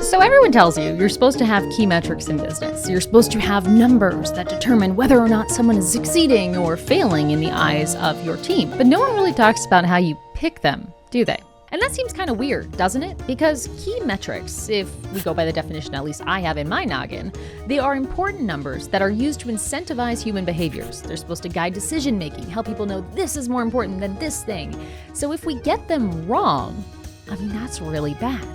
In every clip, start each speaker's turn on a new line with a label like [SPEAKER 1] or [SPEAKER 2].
[SPEAKER 1] So everyone tells you you're supposed to have key metrics in business. You're supposed to have numbers that determine whether or not someone is succeeding or failing in the eyes of your team. But no one really talks about how you pick them, do they? And that seems kind of weird, doesn't it? Because key metrics, if we go by the definition at least I have in my noggin, they are important numbers that are used to incentivize human behaviors. They're supposed to guide decision making, help people know this is more important than this thing. So if we get them wrong, that's really bad.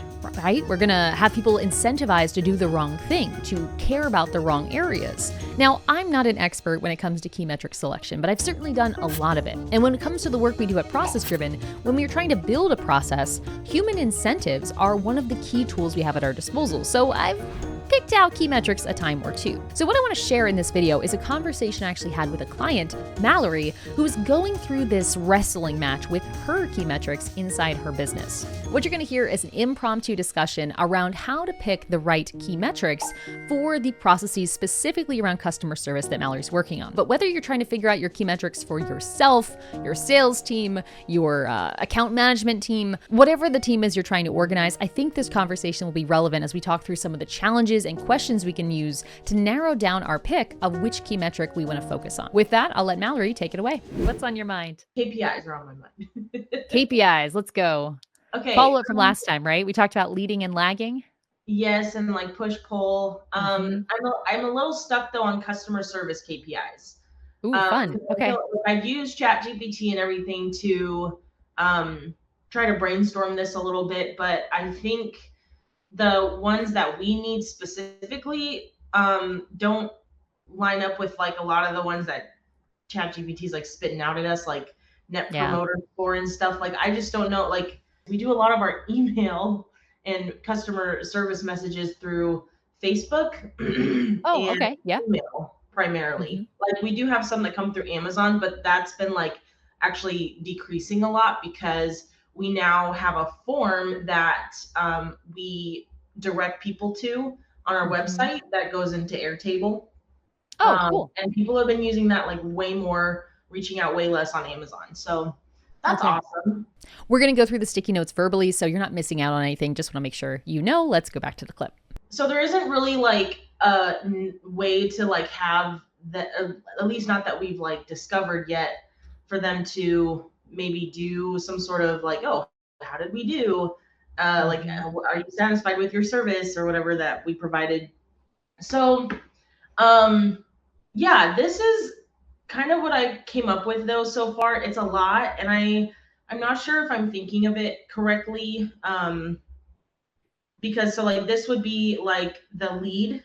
[SPEAKER 1] Right? We're going to have people incentivized to do the wrong thing, to care about the wrong areas. Now, I'm not an expert when it comes to key metric selection, but I've certainly done a lot of it. And when it comes to the work we do at ProcessDriven, when we're trying to build a process, human incentives are one of the key tools we have at our disposal. So I've picked out key metrics a time or two. So what I want to share in this video is a conversation I actually had with a client, Mallory, who is going through this wrestling match with her key metrics inside her business. What you're going to hear is an impromptu discussion around how to pick the right key metrics for the processes specifically around customer service that Mallory's working on. But whether you're trying to figure out your key metrics for yourself, your sales team, your account management team, whatever the team is you're trying to organize, I think this conversation will be relevant as we talk through some of the challenges and questions we can use to narrow down our pick of which key metric we want to focus on. With that, I'll let Mallory take it away. What's on your mind?
[SPEAKER 2] KPIs are on my mind.
[SPEAKER 1] KPIs, let's go.
[SPEAKER 2] Okay.
[SPEAKER 1] Follow up from last time, right? We talked about leading and lagging.
[SPEAKER 2] Yes, and like push pull. I'm a little stuck though on customer service KPIs.
[SPEAKER 1] Ooh, fun. Okay.
[SPEAKER 2] I've used ChatGPT and everything to try to brainstorm this a little bit, but I think the ones that we need specifically don't line up with like a lot of the ones that ChatGPT is like spitting out at us, like net promoter score and stuff. Like I just don't know. Like we do a lot of our email and customer service messages through Facebook.
[SPEAKER 1] Oh, okay. Yeah.
[SPEAKER 2] Email primarily. Like we do have some that come through Amazon, but that's been like actually decreasing a lot because we now have a form that we direct people to on our website that goes into Airtable.
[SPEAKER 1] Oh, cool.
[SPEAKER 2] And people have been using that like way more, reaching out way less on Amazon. So that's awesome.
[SPEAKER 1] We're going to go through the sticky notes verbally, so you're not missing out on anything. Just want to make sure you know. Let's go back to the clip.
[SPEAKER 2] So there isn't really like a way to like have that, at least not that we've like discovered yet, for them to maybe do some sort of like, oh, how did we do? Like, are you satisfied with your service or whatever that we provided? So, yeah, this is kind of what I came up with though so far. It's a lot, and I'm not sure if I'm thinking of it correctly. Because so like this would be like the lead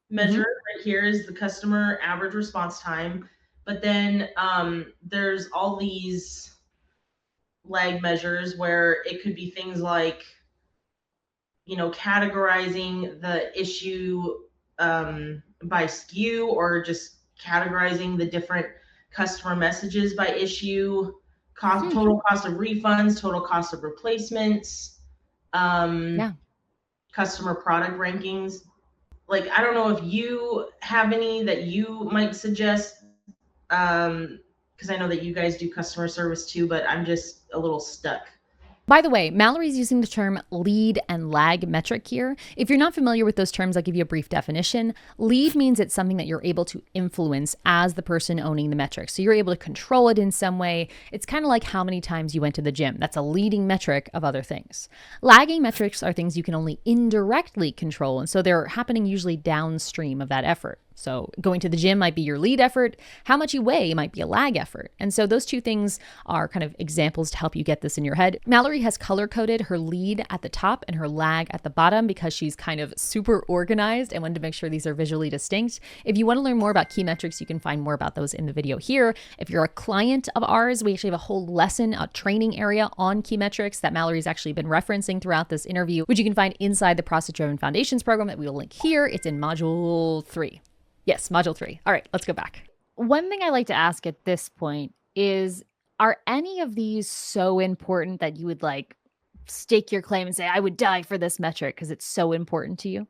[SPEAKER 2] measure right here is the customer average response time. But then there's all these lag measures where it could be things like, categorizing the issue by SKU, or just categorizing the different customer messages by issue, total cost of refunds, total cost of replacements, customer product rankings. Like, I don't know if you have any that you might suggest, because I know that you guys do customer service too, but I'm just a little stuck.
[SPEAKER 1] By the way, Mallory's using the term lead and lag metric here. If you're not familiar with those terms, I'll give you a brief definition. Lead means it's something that you're able to influence as the person owning the metric. So you're able to control it in some way. It's kind of like how many times you went to the gym. That's a leading metric of other things. Lagging metrics are things you can only indirectly control, and so they're happening usually downstream of that effort. So going to the gym might be your lead effort. How much you weigh might be a lag effort. And so those two things are kind of examples to help you get this in your head. Mallory has color-coded her lead at the top and her lag at the bottom because she's kind of super organized and wanted to make sure these are visually distinct. If you want to learn more about key metrics, you can find more about those in the video here. If you're a client of ours, we actually have a whole lesson, a training area on key metrics that Mallory's actually been referencing throughout this interview, which you can find inside the ProcessDriven Foundations program that we will link here. It's in Module 3. Yes, Module 3. All right, let's go back. One thing I like to ask at this point is, are any of these so important that you would like stake your claim and say, I would die for this metric because it's so important to you?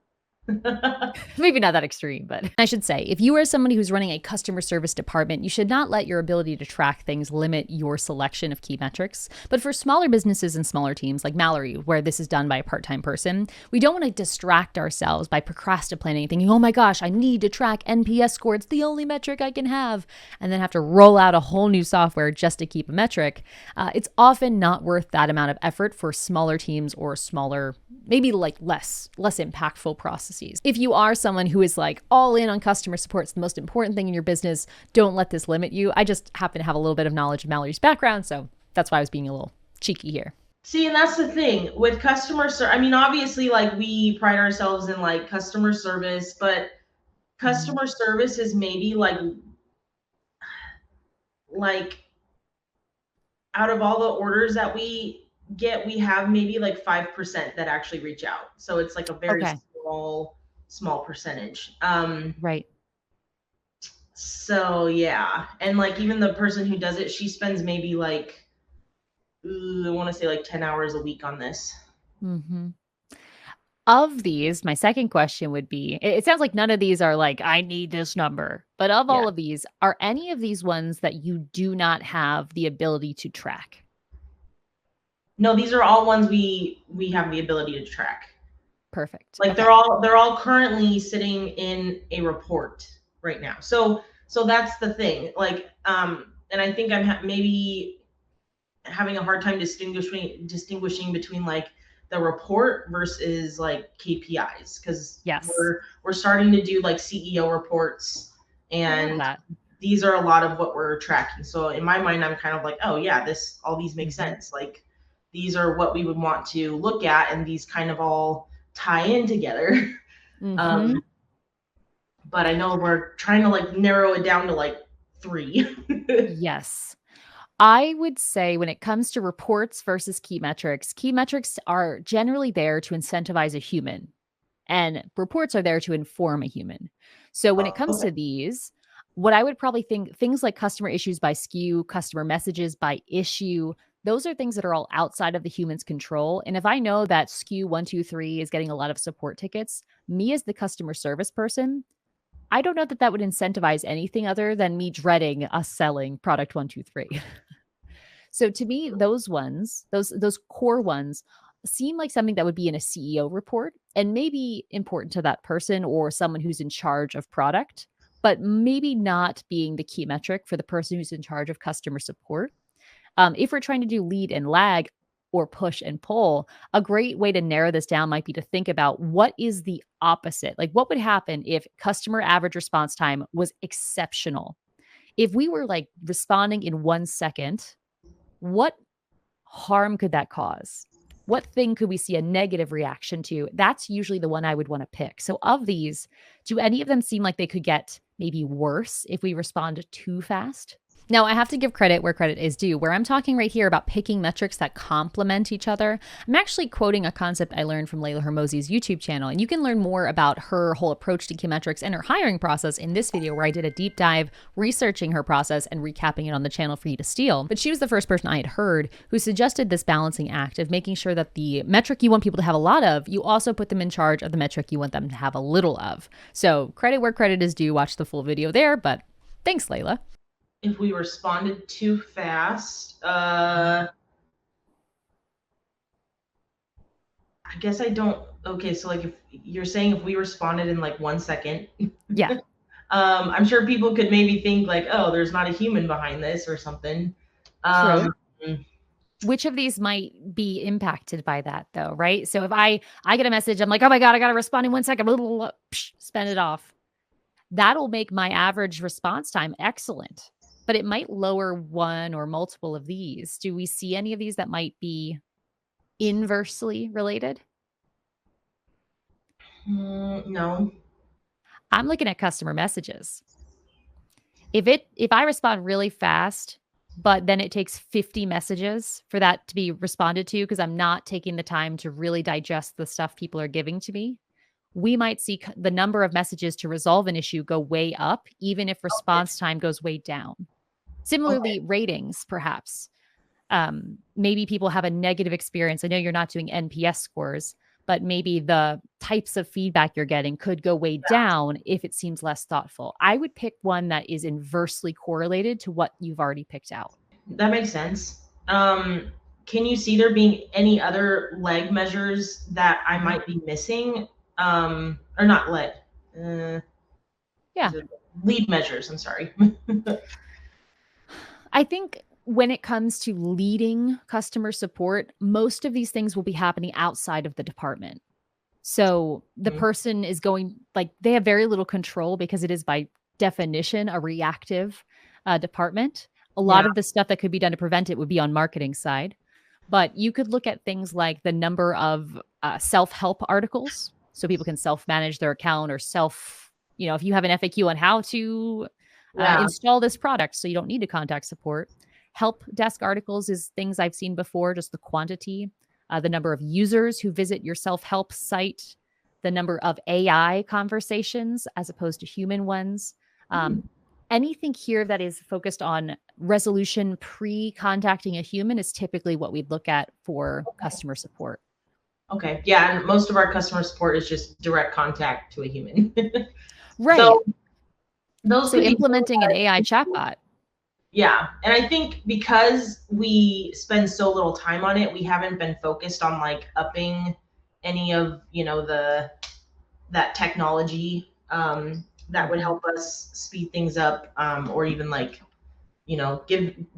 [SPEAKER 1] Maybe not that extreme, but I should say, if you are somebody who's running a customer service department, you should not let your ability to track things limit your selection of key metrics. But for smaller businesses and smaller teams like Mallory, where this is done by a part-time person, we don't want to distract ourselves by procrastinating, thinking, oh my gosh, I need to track NPS score. It's the only metric I can have, and then have to roll out a whole new software just to keep a metric. It's often not worth that amount of effort for smaller teams or smaller, maybe like less impactful processes. If you are someone who is like all in on customer support, it's the most important thing in your business, don't let this limit you. I just happen to have a little bit of knowledge of Mallory's background, so that's why I was being a little cheeky here.
[SPEAKER 2] See, and that's the thing with customer service. I mean, obviously, like we pride ourselves in like customer service, but customer service is maybe like out of all the orders that we get, we have maybe like 5% that actually reach out. So it's like a very
[SPEAKER 1] Okay.
[SPEAKER 2] small percentage.
[SPEAKER 1] Right.
[SPEAKER 2] So yeah. And like even the person who does it, she spends maybe like I want to say like 10 hours a week on this.
[SPEAKER 1] Mm-hmm. Of these, my second question would be, it sounds like none of these are like, I need this number. But of
[SPEAKER 2] Yeah.
[SPEAKER 1] all of these, are any of these ones that you do not have the ability to track?
[SPEAKER 2] No, these are all ones we have the ability to track.
[SPEAKER 1] Perfect.
[SPEAKER 2] Like
[SPEAKER 1] Okay.
[SPEAKER 2] they're all currently sitting in a report right now. So that's the thing. Like and I think maybe having a hard time distinguishing between like the report versus like KPIs, because
[SPEAKER 1] Yes.
[SPEAKER 2] we're starting to do like CEO reports,
[SPEAKER 1] I love
[SPEAKER 2] and
[SPEAKER 1] that.
[SPEAKER 2] these are a lot of what we're tracking. So in my mind, I'm kind of like, oh yeah, all these make
[SPEAKER 1] Mm-hmm.
[SPEAKER 2] sense. Like these are what we would want to look at, and these kind of all tie in together.
[SPEAKER 1] Mm-hmm.
[SPEAKER 2] Um, but I know we're trying to like narrow it down to like three.
[SPEAKER 1] Yes. I would say when it comes to reports versus key metrics are generally there to incentivize a human, and reports are there to inform a human. So when it comes
[SPEAKER 2] Okay.
[SPEAKER 1] to these, what I would probably think, things like customer issues by SKU, customer messages by issue, those are things that are all outside of the human's control. And if I know that SKU 123 is getting a lot of support tickets, me as the customer service person, I don't know that that would incentivize anything other than me dreading us selling product 123. So to me, those ones, those core ones seem like something that would be in a CEO report and maybe important to that person or someone who's in charge of product, but maybe not being the key metric for the person who's in charge of customer support. If we're trying to do lead and lag or push and pull, a great way to narrow this down might be to think about what is the opposite. Like, what would happen if customer average response time was exceptional? If we were like responding in 1 second, what harm could that cause? What thing could we see a negative reaction to? That's usually the one I would want to pick. So, of these, do any of them seem like they could get maybe worse if we respond too fast? Now, I have to give credit where credit is due. Where I'm talking right here about picking metrics that complement each other, I'm actually quoting a concept I learned from Layla Hermosi's YouTube channel. And you can learn more about her whole approach to key metrics and her hiring process in this video, where I did a deep dive researching her process and recapping it on the channel for you to steal. But she was the first person I had heard who suggested this balancing act of making sure that the metric you want people to have a lot of, you also put them in charge of the metric you want them to have a little of. So credit where credit is due. Watch the full video there. But thanks, Layla.
[SPEAKER 2] If we responded too fast, I guess I don't. Okay, so like if you're saying if we responded in like 1 second,
[SPEAKER 1] Yeah,
[SPEAKER 2] I'm sure people could maybe think like, oh, there's not a human behind this or something.
[SPEAKER 1] true.
[SPEAKER 2] Um,
[SPEAKER 1] Which of these might be impacted by that though, right? So if I get a message, I'm like, oh my God, I gotta respond in 1 second, blah, blah, blah, spend it off. That'll make my average response time excellent, but it might lower one or multiple of these. Do we see any of these that might be inversely related?
[SPEAKER 2] no.
[SPEAKER 1] I'm looking at customer messages. If I respond really fast, but then it takes 50 messages for that to be responded to because I'm not taking the time to really digest the stuff people are giving to me, we might see the number of messages to resolve an issue go way up, even if
[SPEAKER 2] Okay.
[SPEAKER 1] response time goes way down.
[SPEAKER 2] Okay.
[SPEAKER 1] Similarly, ratings, perhaps. Maybe people have a negative experience. I know you're not doing NPS scores, but maybe the types of feedback you're getting could go way down if it seems less thoughtful. I would pick one that is inversely correlated to what you've already picked out.
[SPEAKER 2] That makes sense. Can you see there being any other leg measures that I might be missing? Or not leg.
[SPEAKER 1] Yeah.
[SPEAKER 2] Lead measures. I'm sorry.
[SPEAKER 1] I think when it comes to leading customer support, most of these things will be happening outside of the department. So the person is going, like, they have very little control because it is by definition a reactive department. A lot of the stuff that could be done to prevent it would be on marketing side. But you could look at things like the number of self-help articles, so people can self-manage their account or if you have an FAQ on how to install this product so you don't need to contact support. Help desk articles is things I've seen before, just the quantity, the number of users who visit your self-help site, the number of AI conversations as opposed to human ones. Anything here that is focused on resolution pre-contacting a human is typically what we'd look at for customer support.
[SPEAKER 2] Okay. Yeah. And most of our customer support is just direct contact to a human.
[SPEAKER 1] Right.
[SPEAKER 2] So
[SPEAKER 1] implementing an AI chatbot.
[SPEAKER 2] Yeah. And I think because we spend so little time on it, we haven't been focused on like upping any of, that technology that would help us speed things up, or even like,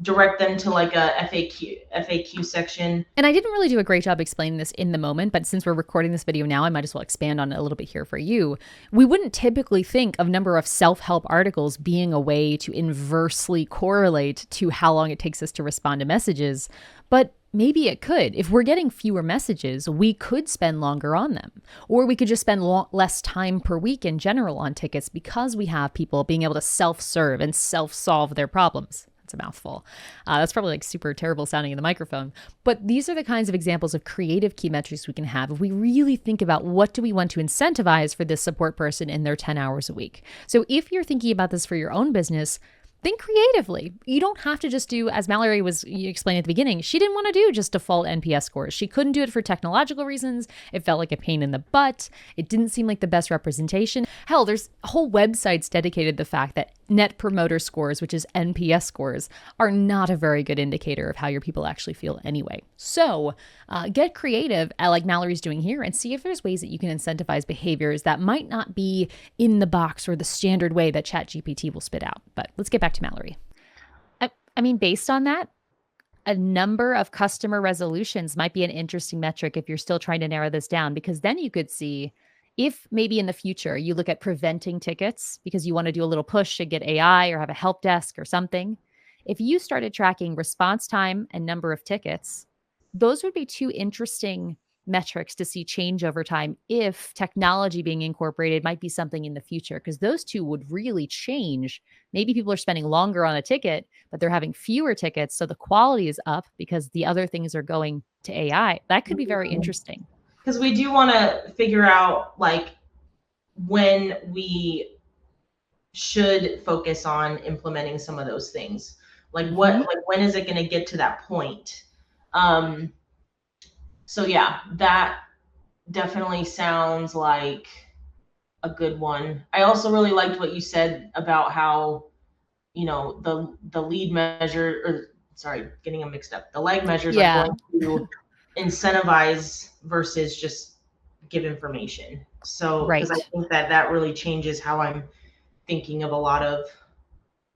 [SPEAKER 2] direct them to like a FAQ section.
[SPEAKER 1] And I didn't really do a great job explaining this in the moment, but since we're recording this video now, I might as well expand on it a little bit here for you. We wouldn't typically think of number of self-help articles being a way to inversely correlate to how long it takes us to respond to messages, but maybe it could. If we're getting fewer messages, we could spend longer on them, or we could just spend less time per week in general on tickets because we have people being able to self-serve and self-solve their problems. It's a mouthful. That's probably like super terrible sounding in the microphone. But these are the kinds of examples of creative key metrics we can have if we really think about what do we want to incentivize for this support person in their 10 hours a week. So if you're thinking about this for your own business, think creatively. You don't have to just do, as Mallory was explaining at the beginning, she didn't want to do just default NPS scores. She couldn't do it for technological reasons. It felt like a pain in the butt. It didn't seem like the best representation. Hell, there's whole websites dedicated to the fact that net promoter scores, which is NPS scores, are not a very good indicator of how your people actually feel anyway. So get creative, like Mallory's doing here, and see if there's ways that you can incentivize behaviors that might not be in the box or the standard way that ChatGPT will spit out. But let's get back to Mallory. I mean, based on that, a number of customer resolutions might be an interesting metric if you're still trying to narrow this down, because then you could see if maybe in the future you look at preventing tickets because you want to do a little push to get AI or have a help desk or something. If you started tracking response time and number of tickets, those would be two interesting metrics to see change over time if technology being incorporated might be something in the future, because those two would really change. Maybe people are spending longer on a ticket, but they're having fewer tickets, so the quality is up because the other things are going to AI. That could be very interesting.
[SPEAKER 2] Because we do want to figure out like when we should focus on implementing some of those things. Like like when is it going to get to that point? So yeah, that definitely sounds like a good one. I also really liked what you said about how, the lead measure, or sorry, getting them mixed up. The leg measures are going to incentivize versus just give information. So, because I think that really changes how I'm thinking of a lot of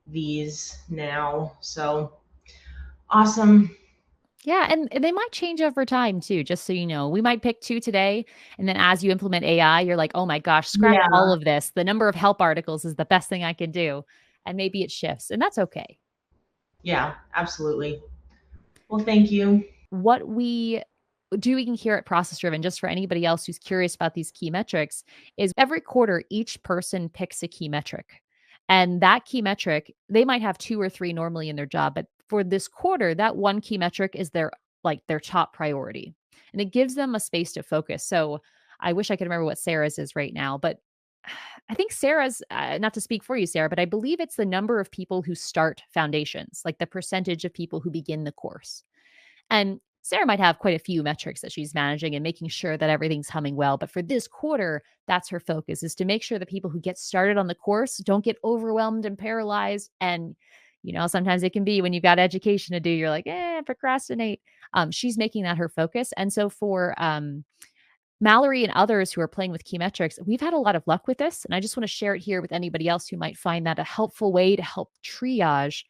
[SPEAKER 2] these now. So awesome.
[SPEAKER 1] Yeah, and they might change over time too, just so you know. We might pick two today, and then as you implement AI, you're like, oh my gosh, scrap all of this. The number of help articles is the best thing I can do. And maybe it shifts, and that's okay.
[SPEAKER 2] Yeah, absolutely. Well, thank you.
[SPEAKER 1] What we doing here at ProcessDriven, just for anybody else who's curious about these key metrics, is every quarter, each person picks a key metric. And that key metric, they might have two or three normally in their job, but for this quarter, that one key metric is their top priority. And it gives them a space to focus. So I wish I could remember what Sarah's is right now, but I think Sarah's, not to speak for you, Sarah, but I believe it's the number of people who start foundations, like the percentage of people who begin the course. And Sarah might have quite a few metrics that she's managing and making sure that everything's humming well. But for this quarter, that's her focus, is to make sure that people who get started on the course don't get overwhelmed and paralyzed. And, sometimes it can be when you've got education to do, you're like, procrastinate. She's making that her focus. And so for Mallory and others who are playing with key metrics, we've had a lot of luck with this. And I just want to share it here with anybody else who might find that a helpful way to help triage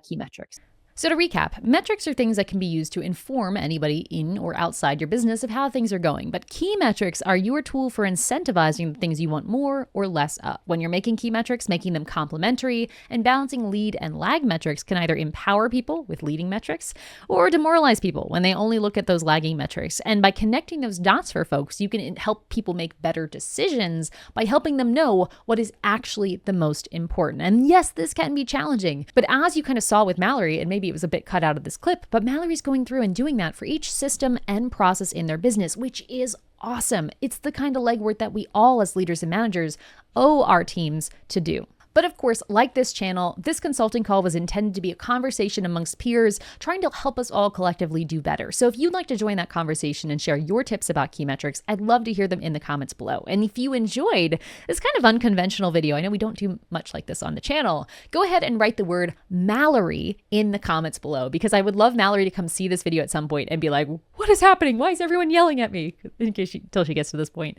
[SPEAKER 1] key metrics. So to recap, metrics are things that can be used to inform anybody in or outside your business of how things are going. But key metrics are your tool for incentivizing the things you want more or less of. When you're making key metrics, making them complementary and balancing lead and lag metrics can either empower people with leading metrics or demoralize people when they only look at those lagging metrics. And by connecting those dots for folks, you can help people make better decisions by helping them know what is actually the most important. And yes, this can be challenging, but as you kind of saw with Mallory, and maybe it was a bit cut out of this clip, but Mallory's going through and doing that for each system and process in their business, which is awesome. It's the kind of legwork that we all as leaders and managers owe our teams to do. But of course, like this channel, this consulting call was intended to be a conversation amongst peers, trying to help us all collectively do better. So if you'd like to join that conversation and share your tips about key metrics, I'd love to hear them in the comments below. And if you enjoyed this kind of unconventional video, I know we don't do much like this on the channel, go ahead and write the word Mallory in the comments below, because I would love Mallory to come see this video at some point and be like, what is happening? Why is everyone yelling at me? Until she gets to this point.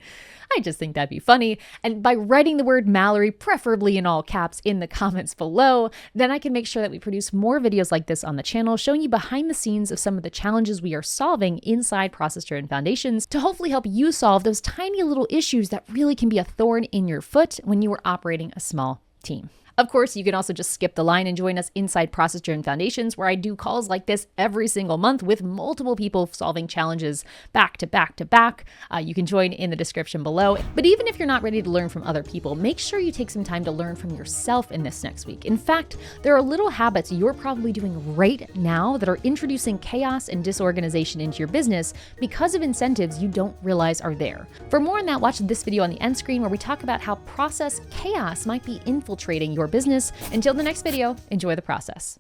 [SPEAKER 1] I just think that'd be funny. And by writing the word Mallory, preferably in all caps, in the comments below, then I can make sure that we produce more videos like this on the channel, showing you behind the scenes of some of the challenges we are solving inside Process-Driven Foundations to hopefully help you solve those tiny little issues that really can be a thorn in your foot when you are operating a small team. Of course, you can also just skip the line and join us inside Process-Driven Foundations, where I do calls like this every single month with multiple people solving challenges back to back to back. You can join in the description below. But even if you're not ready to learn from other people, make sure you take some time to learn from yourself in this next week. In fact, there are little habits you're probably doing right now that are introducing chaos and disorganization into your business because of incentives you don't realize are there. For more on that, watch this video on the end screen where we talk about how process chaos might be infiltrating your business. Until the next video, enjoy the process.